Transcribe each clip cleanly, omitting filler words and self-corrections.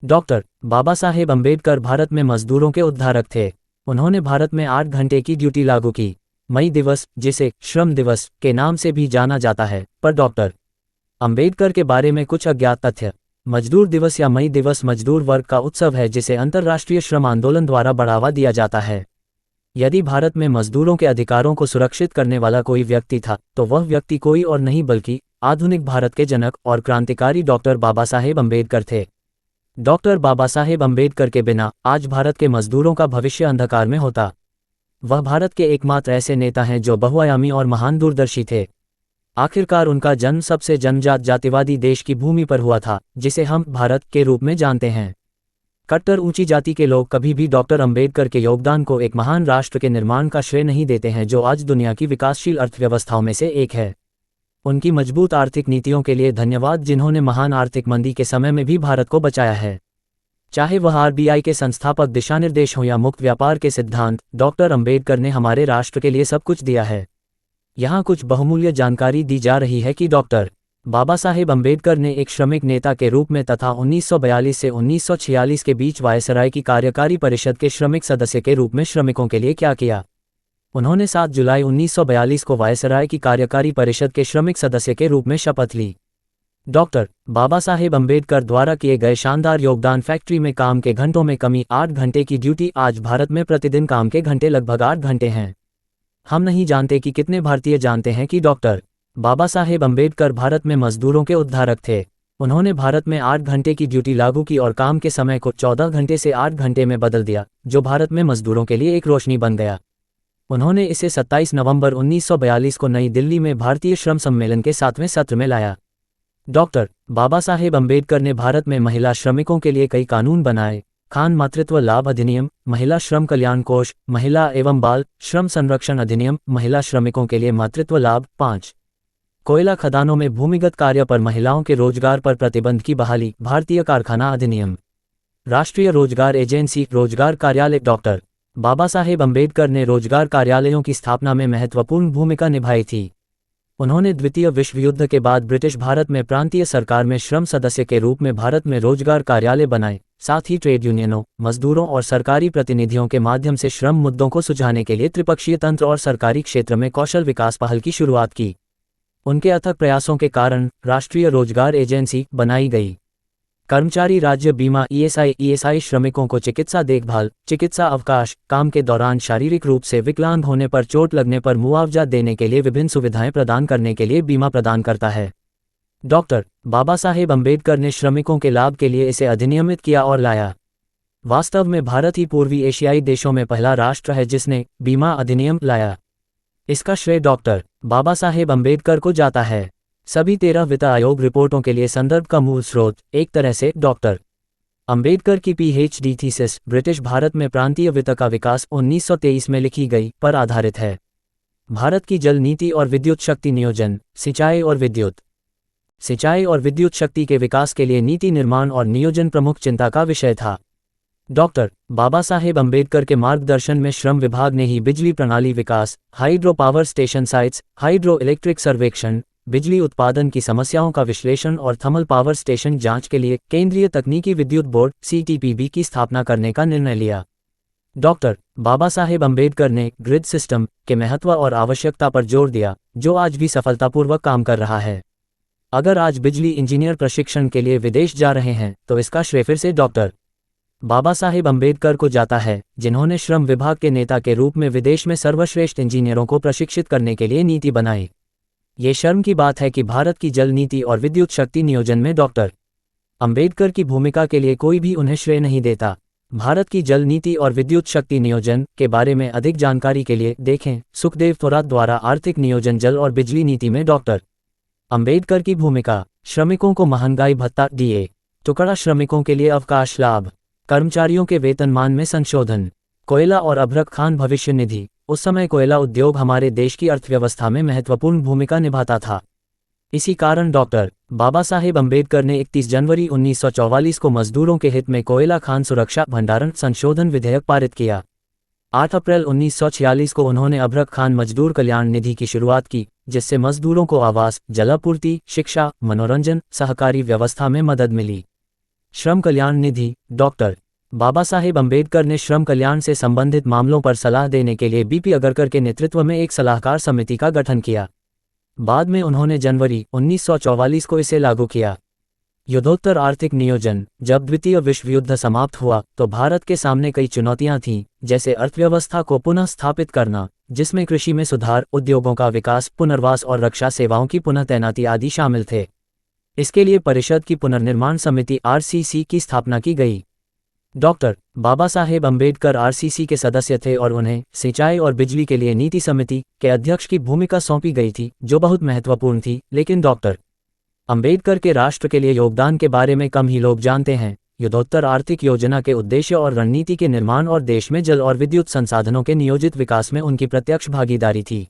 Doctor Baba Saheb Ambedkar Bharat में मजदूरों के उद्धारक थे। उन्होंने भारत में 8 घंटे की ड्यूटी लागू की। मई दिवस, जिसे श्रम दिवस के नाम से भी जाना जाता है, पर डॉक्टर अम्बेडकर के बारे में कुछ अज्ञात तथ्य। मजदूर दिवस या मई दिवस मजदूर वर्ग का उत्सव है जिसे अंतर्राष्ट्रीय श्रम आंदोलन द्वारा बढ़ावा दिया जाता है। यदि भारत में मजदूरों के अधिकारों को सुरक्षित करने वाला कोई व्यक्ति था, तो वह व्यक्ति कोई और नहीं बल्कि आधुनिक भारत के जनक और क्रांतिकारी डॉक्टर बाबा साहेब अम्बेडकर थे। डॉक्टर बाबा साहेब अम्बेडकर के बिना आज भारत के मजदूरों का भविष्य अंधकार में होता। वह भारत के एकमात्र ऐसे नेता हैं जो बहुआयामी और महान दूरदर्शी थे। आखिरकार उनका जन्म सबसे जनजात जातिवादी देश की भूमि पर हुआ था, जिसे हम भारत के रूप में जानते हैं। कट्टर ऊंची जाति के लोग कभी भी डॉक्टर अम्बेडकर के योगदान को एक महान राष्ट्र के निर्माण का श्रेय नहीं देते हैं, जो आज दुनिया की विकासशील अर्थव्यवस्थाओं में से एक है। उनकी मजबूत आर्थिक नीतियों के लिए धन्यवाद, जिन्होंने महान आर्थिक मंदी के समय में भी भारत को बचाया है। चाहे वह आरबीआई के संस्थापक दिशानिर्देश हों या मुक्त व्यापार के सिद्धांत, डॉक्टर अम्बेडकर ने हमारे राष्ट्र के लिए सब कुछ दिया है। यहाँ कुछ बहुमूल्य जानकारी दी जा रही है कि डॉक्टर बाबा साहेब अम्बेडकर ने एक श्रमिक नेता के रूप में तथा 1942 से 1946 के बीच वायसराय की कार्यकारी परिषद के श्रमिक सदस्य के रूप में श्रमिकों के लिए क्या किया। उन्होंने 7 जुलाई 1942 को वायसराय की कार्यकारी परिषद के श्रमिक सदस्य के रूप में शपथ ली। डॉक्टर बाबा साहेब अम्बेडकर द्वारा किए गए शानदार योगदान। फैक्ट्री में काम के घंटों में कमी, 8 घंटे की ड्यूटी। आज भारत में प्रतिदिन काम के घंटे लगभग 8 घंटे हैं। हम नहीं जानते कि कितने भारतीय जानते हैं कि डॉक्टर बाबा साहेब अम्बेडकर भारत में मजदूरों के उद्धारक थे। उन्होंने भारत में 8 घंटे की ड्यूटी लागू की और काम के समय को 14 घंटे से 8 घंटे में बदल दिया, जो भारत में मजदूरों के लिए एक रोशनी बन गया। उन्होंने इसे 27 नवंबर 1942 को नई दिल्ली में भारतीय श्रम सम्मेलन के 7वें सत्र में लाया। डॉक्टर बाबा साहेब अम्बेडकर ने भारत में महिला श्रमिकों के लिए कई कानून बनाए। खान मातृत्व लाभ अधिनियम, महिला श्रम कल्याण कोष, महिला एवं बाल श्रम संरक्षण अधिनियम, महिला श्रमिकों के लिए मातृत्व लाभ। 5 कोयला खदानों में भूमिगत कार्य पर महिलाओं के रोजगार पर प्रतिबंध की बहाली, भारतीय कारखाना अधिनियम। राष्ट्रीय रोजगार एजेंसी, रोजगार कार्यालय। डॉक्टर बाबा साहेब अम्बेडकर ने रोजगार कार्यालयों की स्थापना में महत्वपूर्ण भूमिका निभाई थी। उन्होंने द्वितीय विश्व युद्ध के बाद ब्रिटिश भारत में प्रांतीय सरकार में श्रम सदस्य के रूप में भारत में रोजगार कार्यालय बनाए। साथ ही ट्रेड यूनियनों, मजदूरों और सरकारी प्रतिनिधियों के माध्यम से श्रम मुद्दों को सुलझाने के लिए त्रिपक्षीय तंत्र और सरकारी क्षेत्र में कौशल विकास पहल की शुरुआत की। उनके अथक प्रयासों के कारण राष्ट्रीय रोजगार एजेंसी बनाई गई। कर्मचारी राज्य बीमा ईएसआई श्रमिकों को चिकित्सा देखभाल, चिकित्सा अवकाश, काम के दौरान शारीरिक रूप से विकलांग होने पर, चोट लगने पर मुआवजा देने के लिए विभिन्न सुविधाएं प्रदान करने के लिए बीमा प्रदान करता है। डॉक्टर बाबा साहेब अम्बेडकर ने श्रमिकों के लाभ के लिए इसे अधिनियमित किया और लाया। वास्तव में भारत ही पूर्वी एशियाई देशों में पहला राष्ट्र है जिसने बीमा अधिनियम लाया। इसका श्रेय डॉक्टर बाबा साहेब अम्बेडकर को जाता है। सभी 13 वित्त आयोग रिपोर्टों के लिए संदर्भ का मूल स्रोत एक तरह से डॉक्टर अम्बेडकर की पीएचडी थीसिस ब्रिटिश भारत में प्रांतीय वित्त का विकास 1923 में लिखी गई पर आधारित है। भारत की जल नीति और विद्युत शक्ति नियोजन, सिंचाई और विद्युत शक्ति के विकास के लिए नीति निर्माण और नियोजन प्रमुख चिंता का विषय था। डॉक्टर बाबा साहेब अम्बेडकर के मार्गदर्शन में श्रम विभाग ने ही बिजली प्रणाली विकास, hydro power station sites, hydro electric सर्वेक्षण, बिजली उत्पादन की समस्याओं का विश्लेषण और थर्मल पावर स्टेशन जांच के लिए केंद्रीय तकनीकी विद्युत बोर्ड सीटीपीबी की स्थापना करने का निर्णय लिया। डॉक्टर बाबा साहेब अम्बेडकर ने ग्रिड सिस्टम के महत्व और आवश्यकता पर जोर दिया, जो आज भी सफलतापूर्वक काम कर रहा है। अगर आज बिजली इंजीनियर प्रशिक्षण के लिए विदेश जा रहे हैं, तो इसका श्रेय फिर से डॉक्टर बाबा साहेब अम्बेडकर को जाता है, जिन्होंने श्रम विभाग के नेता के रूप में विदेश में सर्वश्रेष्ठ इंजीनियरों को प्रशिक्षित करने के लिए नीति बनाई। ये शर्म की बात है कि भारत की जल नीति और विद्युत शक्ति नियोजन में डॉक्टर अम्बेडकर की भूमिका के लिए कोई भी उन्हें श्रेय नहीं देता। भारत की जल नीति और विद्युत शक्ति नियोजन के बारे में अधिक जानकारी के लिए देखें सुखदेव थोरात द्वारा आर्थिक नियोजन जल और बिजली नीति में डॉक्टर अम्बेडकर की भूमिका। श्रमिकों को महंगाई भत्ता डीए, टुकड़ा श्रमिकों के लिए अवकाश लाभ, कर्मचारियों के वेतनमान में संशोधन, कोयला और अभ्रक खान भविष्य निधि। उस समय कोयला उद्योग हमारे देश की अर्थव्यवस्था में महत्वपूर्ण भूमिका निभाता था। इसी कारण डॉक्टर बाबा साहेब अम्बेडकर ने 31 जनवरी 1944 को मजदूरों के हित में कोयला खान सुरक्षा भंडारण संशोधन विधेयक पारित किया। 8 अप्रैल 1946 को उन्होंने अभ्रक खान मजदूर कल्याण निधि की शुरुआत की, जिससे मजदूरों को आवास, जलापूर्ति, शिक्षा, मनोरंजन, सहकारी व्यवस्था में मदद मिली। श्रम कल्याण निधि। डॉक्टर बाबा साहेब अम्बेडकर ने श्रम कल्याण से संबंधित मामलों पर सलाह देने के लिए बीपी अगरकर के नेतृत्व में एक सलाहकार समिति का गठन किया। बाद में उन्होंने जनवरी 1944 को इसे लागू किया। युद्धोत्तर आर्थिक नियोजन। जब द्वितीय विश्व युद्ध समाप्त हुआ तो भारत के सामने कई चुनौतियां थीं, जैसे अर्थव्यवस्था को पुनः स्थापित करना, जिसमें कृषि में सुधार, उद्योगों का विकास, पुनर्वास और रक्षा सेवाओं की पुनः तैनाती आदि शामिल थे। इसके लिए परिषद की पुनर्निर्माण समिति आरसीसी की स्थापना की गई। डॉक्टर बाबा साहेब अम्बेडकर आरसीसी के सदस्य थे और उन्हें सिंचाई और बिजली के लिए नीति समिति के अध्यक्ष की भूमिका सौंपी गई थी, जो बहुत महत्वपूर्ण थी। लेकिन डॉक्टर अम्बेडकर के राष्ट्र के लिए योगदान के बारे में कम ही लोग जानते हैं। युद्धोत्तर आर्थिक योजना के उद्देश्य और रणनीति के निर्माण और देश में जल और विद्युत संसाधनों के नियोजित विकास में उनकी प्रत्यक्ष भागीदारी थी।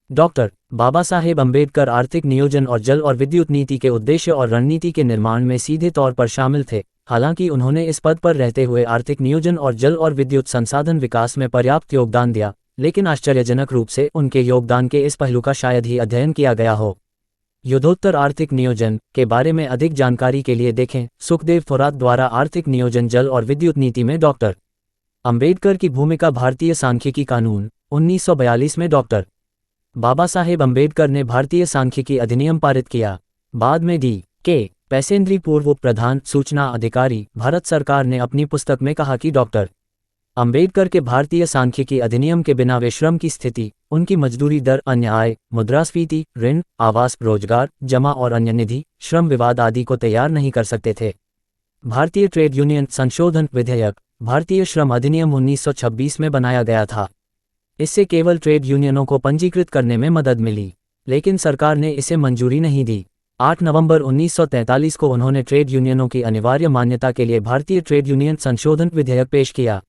डॉक्टर बाबा साहेब अम्बेडकर आर्थिक नियोजन और जल और विद्युत नीति के उद्देश्य और रणनीति के निर्माण में सीधे तौर पर शामिल थे। हालांकि उन्होंने इस पद पर रहते हुए आर्थिक नियोजन और जल और विद्युत संसाधन विकास में पर्याप्त योगदान दिया, लेकिन आश्चर्यजनक रूप से उनके योगदान के इस पहलू का शायद ही अध्ययन किया गया हो। युद्धोत्तर आर्थिक नियोजन के बारे में अधिक जानकारी के लिए देखें सुखदेव थोरात द्वारा आर्थिक नियोजन जल और विद्युत नीति में डॉक्टर अम्बेडकर की भूमिका। भारतीय सांख्यिकी कानून 1942 में डॉक्टर बाबा साहेब अम्बेडकर ने भारतीय सांख्यिकी अधिनियम पारित किया। बाद में D.K. पैसेंद्री पूर्व प्रधान सूचना अधिकारी भारत सरकार ने अपनी पुस्तक में कहा कि डॉक्टर अम्बेडकर के भारतीय सांख्यिकी अधिनियम के बिना वे श्रम की स्थिति, उनकी मजदूरी दर, अन्य आय, मुद्रास्फीति, ऋण, आवास, रोजगार, जमा और अन्य निधि, श्रम विवाद आदि को तैयार नहीं कर सकते थे। भारतीय ट्रेड यूनियन संशोधन विधेयक भारतीय श्रम अधिनियम 1926 में बनाया गया था। इससे केवल ट्रेड यूनियनों को पंजीकृत करने में मदद मिली, लेकिन सरकार ने इसे मंजूरी नहीं दी। 8 नवंबर 1943 को उन्होंने ट्रेड यूनियनों की अनिवार्य मान्यता के लिए भारतीय ट्रेड यूनियन संशोधन विधेयक पेश किया।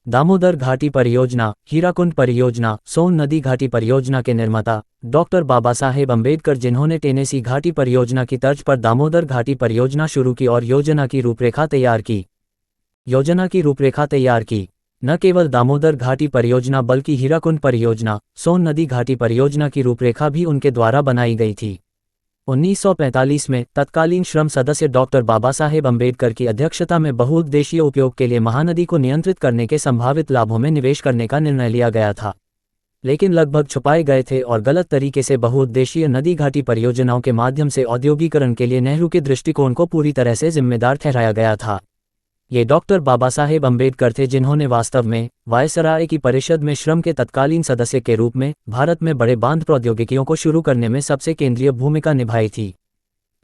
दामोदर घाटी परियोजना, हीराकुंड परियोजना, सोन नदी घाटी परियोजना के निर्माता डॉक्टर बाबा साहेब अम्बेडकर, जिन्होंने टेनेसी घाटी परियोजना की तर्ज पर दामोदर घाटी परियोजना शुरू की और योजना की रूपरेखा तैयार की। न केवल दामोदर घाटी परियोजना बल्कि हीराकुंड परियोजना, सोन नदी घाटी परियोजना की रूपरेखा भी उनके द्वारा बनाई गई थी। 1945 में तत्कालीन श्रम सदस्य डॉक्टर बाबा साहेब अम्बेडकर की अध्यक्षता में बहुउद्देशीय उपयोग के लिए महानदी को नियंत्रित करने के संभावित लाभों में निवेश करने का निर्णय लिया गया था, लेकिन लगभग छुपाए गए थे और गलत तरीके से बहुउद्देशीय नदी घाटी परियोजनाओं के माध्यम से औद्योगिकरण के लिए नेहरू के दृष्टिकोण को पूरी तरह से जिम्मेदार ठहराया गया था। ये डॉक्टर बाबा साहेब अम्बेडकर थे जिन्होंने वास्तव में वायसराय की परिषद में श्रम के तत्कालीन सदस्य के रूप में भारत में बड़े बांध प्रौद्योगिकियों को शुरू करने में सबसे केंद्रीय भूमिका निभाई थी।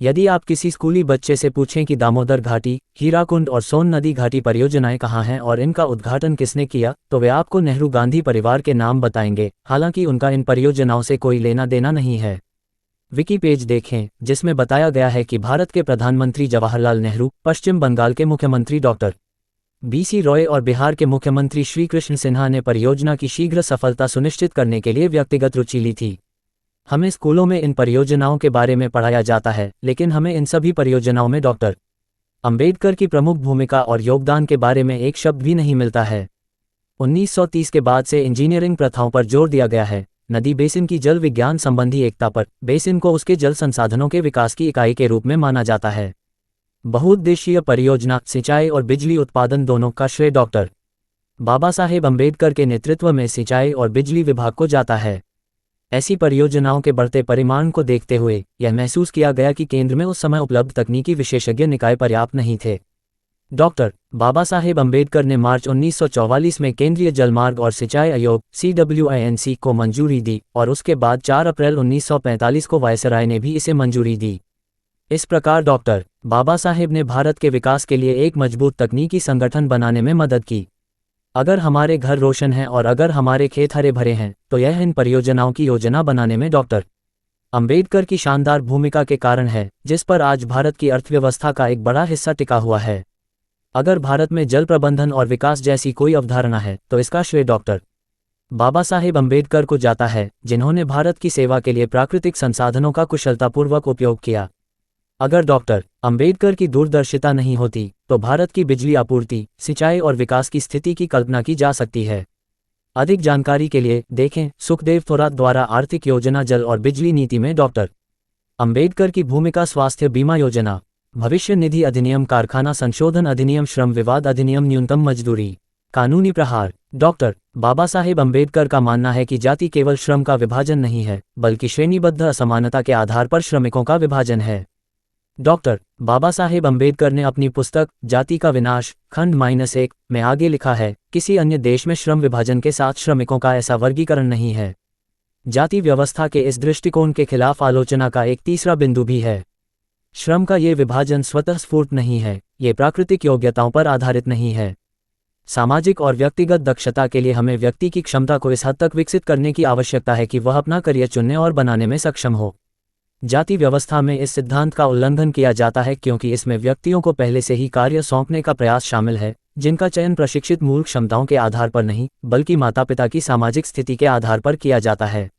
यदि आप किसी स्कूली बच्चे से पूछें कि दामोदर घाटी, हीराकुंड और सोन नदी घाटी परियोजनाएं कहाँ हैं और इनका उद्घाटन किसने किया, तो वे आपको नेहरू गांधी परिवार के नाम बताएंगे। हालांकि उनका इन परियोजनाओं से कोई लेना देना नहीं है। विकी पेज देखें जिसमें बताया गया है कि भारत के प्रधानमंत्री जवाहरलाल नेहरू, पश्चिम बंगाल के मुख्यमंत्री डॉक्टर BC रॉय और बिहार के मुख्यमंत्री श्री कृष्ण सिन्हा ने परियोजना की शीघ्र सफलता सुनिश्चित करने के लिए व्यक्तिगत रुचि ली थी। हमें स्कूलों में इन परियोजनाओं के बारे में पढ़ाया जाता है, लेकिन हमें इन सभी परियोजनाओं में डॉक्टर अम्बेडकर की प्रमुख भूमिका और योगदान के बारे में एक शब्द भी नहीं मिलता है। 1930 के बाद से इंजीनियरिंग प्रथाओं पर जोर दिया गया है, नदी बेसिन की जल विज्ञान संबंधी एकता पर। बेसिन को उसके जल संसाधनों के विकास की इकाई के रूप में माना जाता है। बहुउद्देशीय परियोजना, सिंचाई और बिजली उत्पादन दोनों का श्रेय डॉक्टर बाबा साहेब अम्बेडकर के नेतृत्व में सिंचाई और बिजली विभाग को जाता है। ऐसी परियोजनाओं के बढ़ते परिमाण को देखते हुए यह महसूस किया गया कि केंद्र में उस समय उपलब्ध तकनीकी विशेषज्ञ निकाय पर्याप्त नहीं थे। डॉक्टर बाबा साहेब अम्बेडकर ने मार्च 1944 में केंद्रीय जलमार्ग और सिंचाई आयोग CWINC को मंजूरी दी और उसके बाद 4 अप्रैल 1945 को वायसराय ने भी इसे मंजूरी दी। इस प्रकार डॉक्टर बाबा साहेब ने भारत के विकास के लिए एक मजबूत तकनीकी संगठन बनाने में मदद की। अगर हमारे घर रोशन हैं और अगर हमारे खेत हरे भरे हैं, तो यह इन परियोजनाओं की योजना बनाने में डॉक्टर अम्बेडकर की शानदार भूमिका के कारण है, जिस पर आज भारत की अर्थव्यवस्था का एक बड़ा हिस्सा टिका हुआ है। अगर भारत में जल प्रबंधन और विकास जैसी कोई अवधारणा है, तो इसका श्रेय डॉक्टर बाबा साहेब अम्बेडकर को जाता है, जिन्होंने भारत की सेवा के लिए प्राकृतिक संसाधनों का कुशलतापूर्वक उपयोग किया। अगर डॉक्टर अम्बेडकर की दूरदर्शिता नहीं होती, तो भारत की बिजली आपूर्ति, सिंचाई और विकास की स्थिति की कल्पना की जा सकती है। अधिक जानकारी के लिए देखें सुखदेव थोरात द्वारा आर्थिक योजना जल और बिजली नीति में डॉक्टर अम्बेडकर की भूमिका। स्वास्थ्य बीमा योजना भविष्य निधि अधिनियम, कारखाना संशोधन अधिनियम, श्रम विवाद अधिनियम, न्यूनतम मजदूरी कानूनी प्रहार। डॉक्टर बाबा साहेब अम्बेडकर का मानना है कि जाति केवल श्रम का विभाजन नहीं है, बल्कि श्रेणीबद्ध असमानता के आधार पर श्रमिकों का विभाजन है। डॉक्टर बाबा साहेब अम्बेडकर ने अपनी पुस्तक जाति का विनाश खंड -1 में आगे लिखा है, किसी अन्य देश में श्रम विभाजन के साथ श्रमिकों का ऐसा वर्गीकरण नहीं है। जाति व्यवस्था के इस दृष्टिकोण के खिलाफ आलोचना का एक तीसरा बिंदु भी है। श्रम का ये विभाजन स्वतः स्फूर्त नहीं है, ये प्राकृतिक योग्यताओं पर आधारित नहीं है। सामाजिक और व्यक्तिगत दक्षता के लिए हमें व्यक्ति की क्षमता को इस हद तक विकसित करने की आवश्यकता है कि वह अपना करियर चुनने और बनाने में सक्षम हो। जाति व्यवस्था में इस सिद्धांत का उल्लंघन किया जाता है क्योंकि इसमें व्यक्तियों को पहले से ही कार्य सौंपने का प्रयास शामिल है, जिनका चयन प्रशिक्षित मूल क्षमताओं के आधार पर नहीं, बल्कि माता पिता की सामाजिक स्थिति के आधार पर किया जाता है।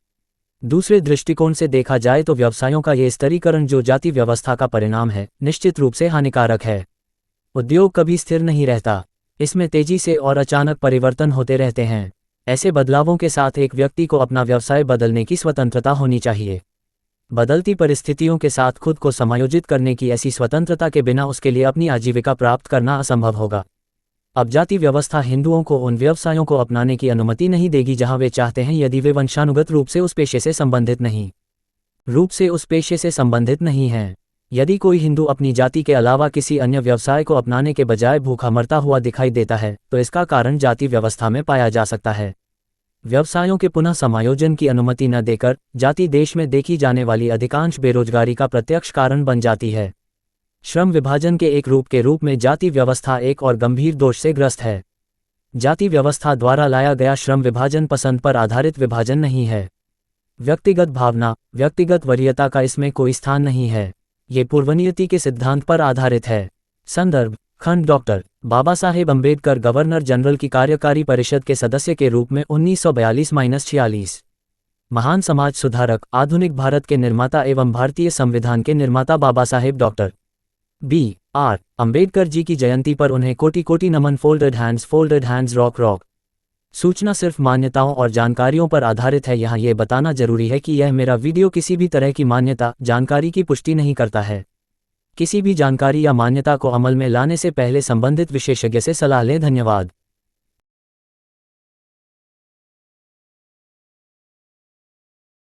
दूसरे दृष्टिकोण से देखा जाए तो व्यवसायों का ये स्तरीकरण जो जाति व्यवस्था का परिणाम है, निश्चित रूप से हानिकारक है। उद्योग कभी स्थिर नहीं रहता, इसमें तेजी से और अचानक परिवर्तन होते रहते हैं। ऐसे बदलावों के साथ एक व्यक्ति को अपना व्यवसाय बदलने की स्वतंत्रता होनी चाहिए। बदलती परिस्थितियों के साथ खुद को समायोजित करने की ऐसी स्वतंत्रता के बिना उसके लिए अपनी आजीविका प्राप्त करना असंभव होगा। अब जाति व्यवस्था हिंदुओं को उन व्यवसायों को अपनाने की अनुमति नहीं देगी जहां वे चाहते हैं, यदि वे वंशानुगत रूप से उस पेशे से संबंधित नहीं हैं। यदि कोई हिंदू अपनी जाति के अलावा किसी अन्य व्यवसाय को अपनाने के बजाय भूखा मरता हुआ दिखाई देता है, तो इसका कारण जाति व्यवस्था में पाया जा सकता है। व्यवसायों के पुनः समायोजन की अनुमति न देकर जाति देश में देखी जाने वाली अधिकांश बेरोजगारी का प्रत्यक्ष कारण बन जाती है। श्रम विभाजन के एक रूप के रूप में जाति व्यवस्था एक और गंभीर दोष से ग्रस्त है। जाति व्यवस्था द्वारा लाया गया श्रम विभाजन पसंद पर आधारित विभाजन नहीं है। व्यक्तिगत भावना, व्यक्तिगत वरीयता का इसमें कोई स्थान नहीं है। ये पूर्वनियति के सिद्धांत पर आधारित है। संदर्भ खंड doctor Baba Saheb Ambedkar governor general की कार्यकारी परिषद के सदस्य के रूप में 1942-46। महान समाज सुधारक, आधुनिक भारत के निर्माता एवं भारतीय संविधान के निर्माता बाबा साहेब डॉक्टर B.R. अम्बेडकर जी की जयंती पर उन्हें कोटि कोटि नमन। Folded hands rock. सूचना सिर्फ मान्यताओं और जानकारियों पर आधारित है। यहाँ ये बताना जरूरी है कि यह मेरा वीडियो किसी भी तरह की मान्यता, जानकारी की पुष्टि नहीं करता है। किसी भी जानकारी या मान्यता को अमल में लाने से पहले संबंधित विशेषज्ञ से सलाह लें। धन्यवाद।